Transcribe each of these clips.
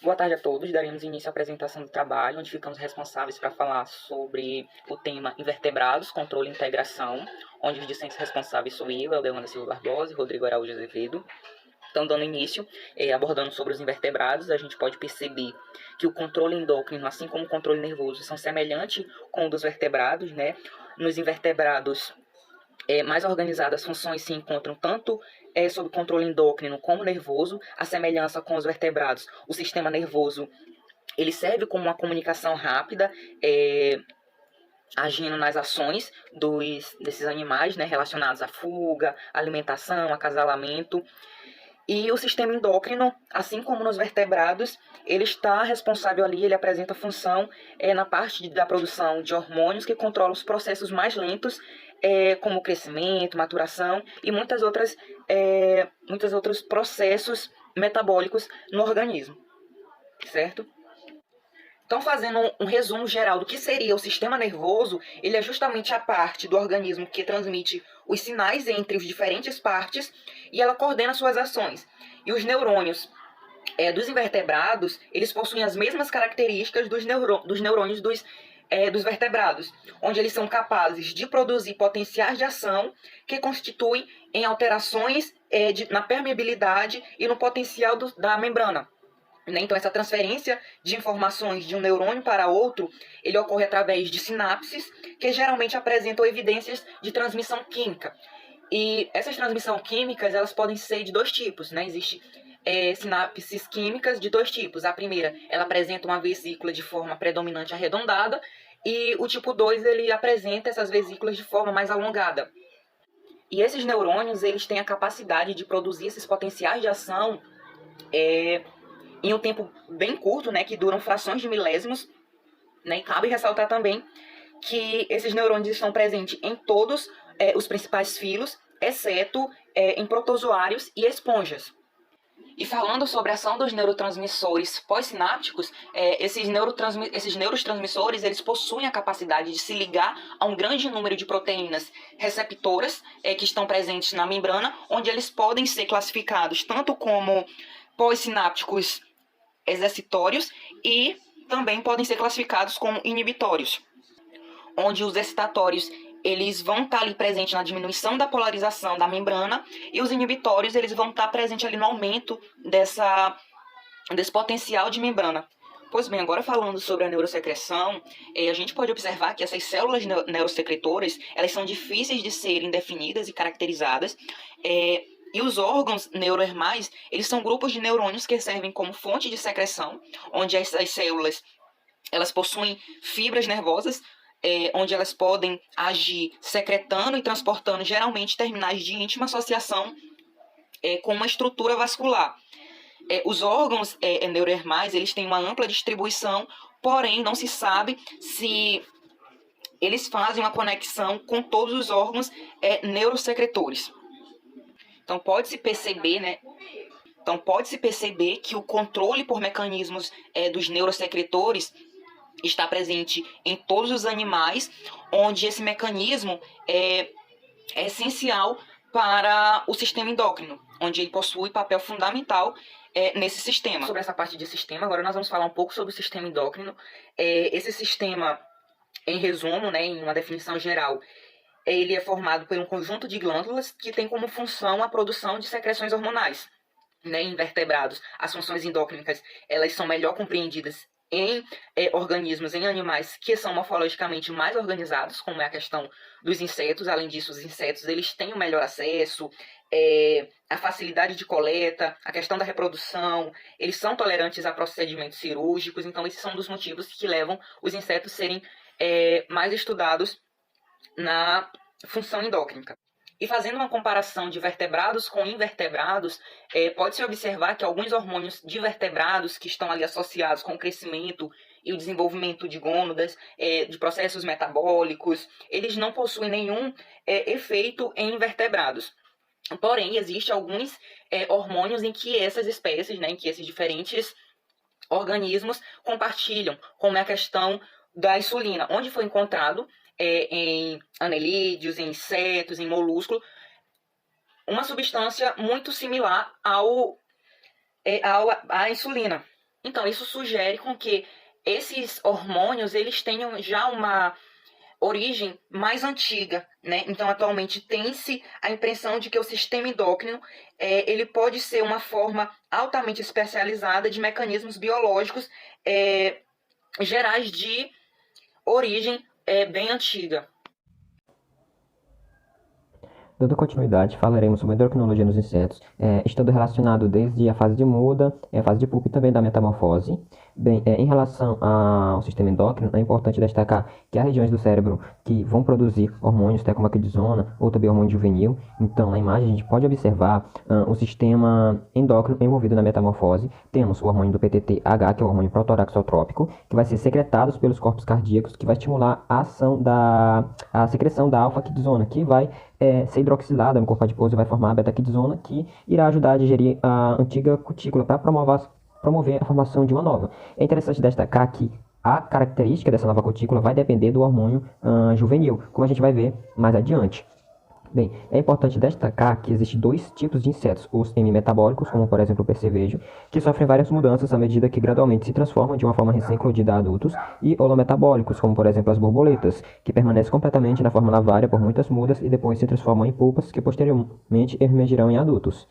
Boa tarde a todos. Daremos início à apresentação do trabalho, onde ficamos responsáveis para falar sobre o tema invertebrados, controle e integração, onde os discentes responsáveis sou eu, Eldeana Silva Barbosa e Rodrigo Araújo Azevedo. Então, dando início, abordando sobre os invertebrados, a gente pode perceber que o controle endócrino, assim como o controle nervoso, são semelhantes com o dos vertebrados, né? Nos invertebrados mais organizadas, as funções se encontram tanto sob controle endócrino como nervoso. A semelhança com os vertebrados, o sistema nervoso ele serve como uma comunicação rápida, agindo nas ações desses animais, né, relacionados à fuga, alimentação, acasalamento. E o sistema endócrino, assim como nos vertebrados, ele está responsável ali, ele apresenta função na parte da produção de hormônios que controlam os processos mais lentos, como o crescimento, maturação e muitos outros processos metabólicos no organismo, certo? Então, fazendo um resumo geral do que seria o sistema nervoso, ele é justamente a parte do organismo que transmite os sinais entre as diferentes partes e ela coordena suas ações. E os neurônios dos invertebrados, eles possuem as mesmas características dos neurônios dos vertebrados, onde eles são capazes de produzir potenciais de ação que constituem em alterações na permeabilidade e no potencial da membrana. Então, essa transferência de informações de um neurônio para outro, ele ocorre através de sinapses, que geralmente apresentam evidências de transmissão química. E essas transmissões químicas, elas podem ser de dois tipos, né? Existem sinapses químicas de dois tipos. A primeira, ela apresenta uma vesícula de forma predominante arredondada, e o tipo 2, ele apresenta essas vesículas de forma mais alongada. E esses neurônios, eles têm a capacidade de produzir esses potenciais de ação em um tempo bem curto, né, que duram frações de milésimos, né, e cabe ressaltar também que esses neurônios estão presentes em todos os principais filos, exceto em protozoários e esponjas. E falando sobre a ação dos neurotransmissores pós-sinápticos, esses neurotransmissores eles possuem a capacidade de se ligar a um grande número de proteínas receptoras que estão presentes na membrana, onde eles podem ser classificados tanto como pós-sinápticos exercitórios e também podem ser classificados como inibitórios, onde os excitatórios eles vão estar ali presentes na diminuição da polarização da membrana e os inibitórios eles vão estar presentes ali no aumento desse potencial de membrana. Pois bem, agora falando sobre a neurosecreção, a gente pode observar que essas células neurosecretoras elas são difíceis de serem definidas e caracterizadas, e os órgãos neurohermais, eles são grupos de neurônios que servem como fonte de secreção, onde essas células elas possuem fibras nervosas, onde elas podem agir secretando e transportando geralmente terminais de íntima associação com uma estrutura vascular. Os órgãos neurohermais, eles têm uma ampla distribuição, porém não se sabe se eles fazem uma conexão com todos os órgãos neurosecretores. Então pode-se perceber, né? Que o controle por mecanismos dos neurosecretores está presente em todos os animais, onde esse mecanismo é essencial para o sistema endócrino, onde ele possui papel fundamental nesse sistema. Sobre essa parte de sistema, agora nós vamos falar um pouco sobre o sistema endócrino. Esse sistema, em resumo, né, em uma definição geral, ele é formado por um conjunto de glândulas que tem como função a produção de secreções hormonais. Né, em invertebrados, as funções endócrinas elas são melhor compreendidas em organismos, em animais que são morfologicamente mais organizados, como é a questão dos insetos. Além disso, os insetos eles têm um melhor acesso, a facilidade de coleta, a questão da reprodução, eles são tolerantes a procedimentos cirúrgicos. Então, esses são um dos motivos que levam os insetos a serem mais estudados na função endócrina. E fazendo uma comparação de vertebrados com invertebrados, pode-se observar que alguns hormônios de vertebrados que estão ali associados com o crescimento e o desenvolvimento de gônadas, de processos metabólicos, eles não possuem nenhum efeito em invertebrados. Porém, existem alguns hormônios em que essas espécies, né, em que esses diferentes organismos compartilham, como é a questão da insulina, onde foi encontrado em anelídeos, em insetos, em molúsculos, uma substância muito similar à insulina. Então, isso sugere com que esses hormônios eles tenham já uma origem mais antiga, né? Então, atualmente tem-se a impressão de que o sistema endócrino ele pode ser uma forma altamente especializada de mecanismos biológicos gerais de origem bem antiga. Dando continuidade, falaremos sobre endocrinologia nos insetos, estando relacionado desde a fase de muda, a fase de pupa e também da metamorfose. Bem, em relação ao sistema endócrino, é importante destacar que há regiões do cérebro que vão produzir hormônios, como a quidizona ou também hormônio juvenil. Então, na imagem, a gente pode observar o sistema endócrino envolvido na metamorfose. Temos o hormônio do PTTH, que é o hormônio protoraxotrópico, que vai ser secretado pelos corpos cardíacos, que vai estimular a ação a secreção da alfa-quidizona, que vai ser hidroxilada no corpo adiposo e vai formar a beta-quidizona, que irá ajudar a digerir a antiga cutícula para promover a formação de uma nova. É interessante destacar que a característica dessa nova cutícula vai depender do hormônio juvenil, como a gente vai ver mais adiante. Bem, é importante destacar que existem dois tipos de insetos, os hemimetabólicos, como por exemplo o percevejo, que sofrem várias mudanças à medida que gradualmente se transformam de uma forma recém-eclodida a adultos, e holometabólicos, como por exemplo as borboletas, que permanecem completamente na forma lavária por muitas mudas e depois se transformam em pupas que posteriormente emergirão em adultos.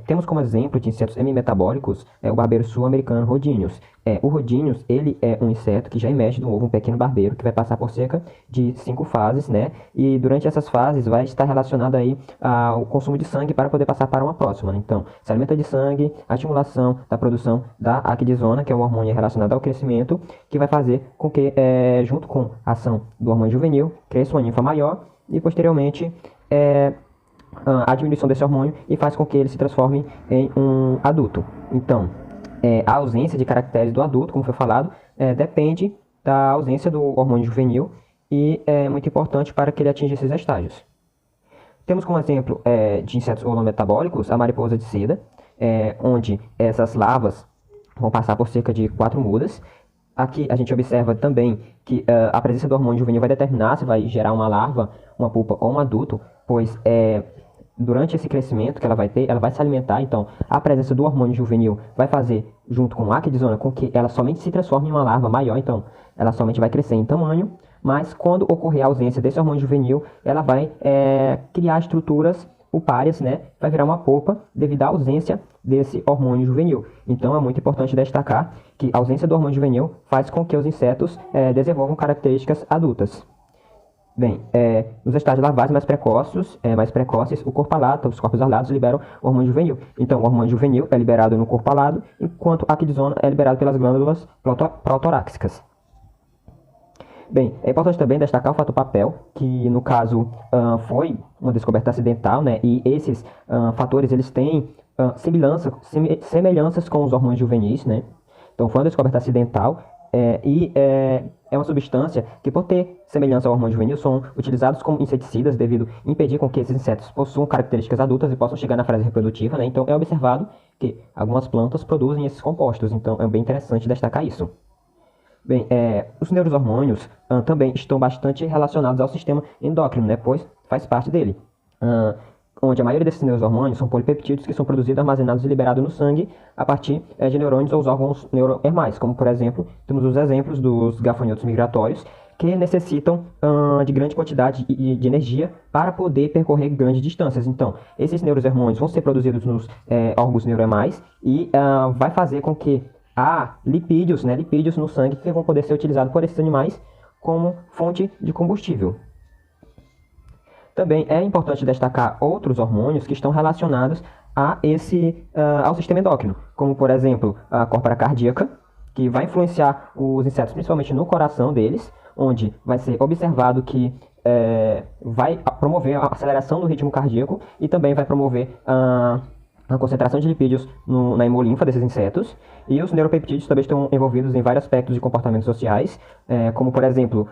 Temos como exemplo de insetos hemimetabólicos o barbeiro sul-americano Rhodinius. O Rhodinius, ele é um inseto que já emerge do ovo um pequeno barbeiro, que vai passar por cerca de 5 fases, né? E durante essas fases vai estar relacionado aí ao consumo de sangue para poder passar para uma próxima. Então, se alimenta de sangue, a estimulação da produção da aquidizona, que é um hormônio relacionado ao crescimento, que vai fazer com que, junto com a ação do hormônio juvenil, cresça uma ninfa maior e posteriormente a diminuição desse hormônio e faz com que ele se transforme em um adulto. Então, a ausência de caracteres do adulto, como foi falado, depende da ausência do hormônio juvenil e é muito importante para que ele atinja esses estágios. Temos como exemplo de insetos holometabólicos a mariposa de seda, onde essas larvas vão passar por cerca de 4 mudas. Aqui a gente observa também que a presença do hormônio juvenil vai determinar se vai gerar uma larva, uma pupa ou um adulto, pois durante esse crescimento que ela vai ter, ela vai se alimentar. Então, a presença do hormônio juvenil vai fazer, junto com a aquidizona, com que ela somente se transforme em uma larva maior. Então, ela somente vai crescer em tamanho, mas quando ocorrer a ausência desse hormônio juvenil, ela vai criar estruturas pulpárias, né? Vai virar uma polpa devido à ausência desse hormônio juvenil. Então, é muito importante destacar que a ausência do hormônio juvenil faz com que os insetos desenvolvam características adultas. Bem, nos estágios larvais mais precoces, o corpo alado, os corpos alados liberam o hormônio juvenil. Então, o hormônio juvenil é liberado no corpo alado, enquanto a aquidizona é liberada pelas glândulas protoráxicas. Bem, é importante também destacar o fator papel, que no caso foi uma descoberta acidental, né? E esses fatores eles têm semelhanças com os hormônios juvenis, né? Então, foi uma descoberta acidental. É uma substância que, por ter semelhança ao hormônio juvenil, são utilizados como inseticidas devido a impedir com que esses insetos possuam características adultas e possam chegar na fase reprodutiva, né? Então, é observado que algumas plantas produzem esses compostos, então é bem interessante destacar isso. Bem, os neurohormônios também estão bastante relacionados ao sistema endócrino, né? Pois faz parte dele. Onde a maioria desses neurohormônios são polipeptídeos que são produzidos, armazenados e liberados no sangue a partir de neurônios ou os órgãos neurodermais, como por exemplo, temos os exemplos dos gafanhotos migratórios, que necessitam de grande quantidade de energia para poder percorrer grandes distâncias. Então, esses neurohormônios vão ser produzidos nos órgãos neurodermais e vai fazer com que há lipídios no sangue que vão poder ser utilizados por esses animais como fonte de combustível. Também é importante destacar outros hormônios que estão relacionados ao sistema endócrino, como por exemplo a córpora cardíaca, que vai influenciar os insetos principalmente no coração deles, onde vai ser observado que vai promover a aceleração do ritmo cardíaco e também vai promover a concentração de lipídios na hemolinfa desses insetos. E os neuropeptídeos também estão envolvidos em vários aspectos de comportamentos sociais, como por exemplo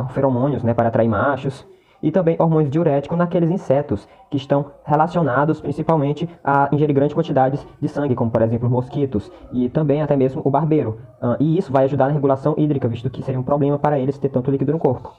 feromônios, né, para atrair machos, e também hormônios diuréticos naqueles insetos que estão relacionados principalmente a ingerir grandes quantidades de sangue, como por exemplo os mosquitos e também até mesmo o barbeiro. E isso vai ajudar na regulação hídrica, visto que seria um problema para eles ter tanto líquido no corpo.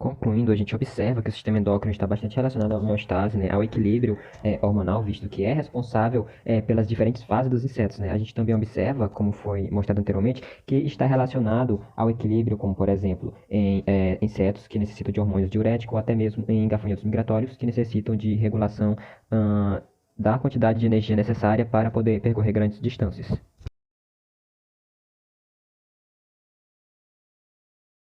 Concluindo, a gente observa que o sistema endócrino está bastante relacionado à homeostase, né, ao equilíbrio hormonal, visto que é responsável pelas diferentes fases dos insetos, né. A gente também observa, como foi mostrado anteriormente, que está relacionado ao equilíbrio, como por exemplo, em insetos que necessitam de hormônios diuréticos, ou até mesmo em gafanhotos migratórios que necessitam de regulação da quantidade de energia necessária para poder percorrer grandes distâncias.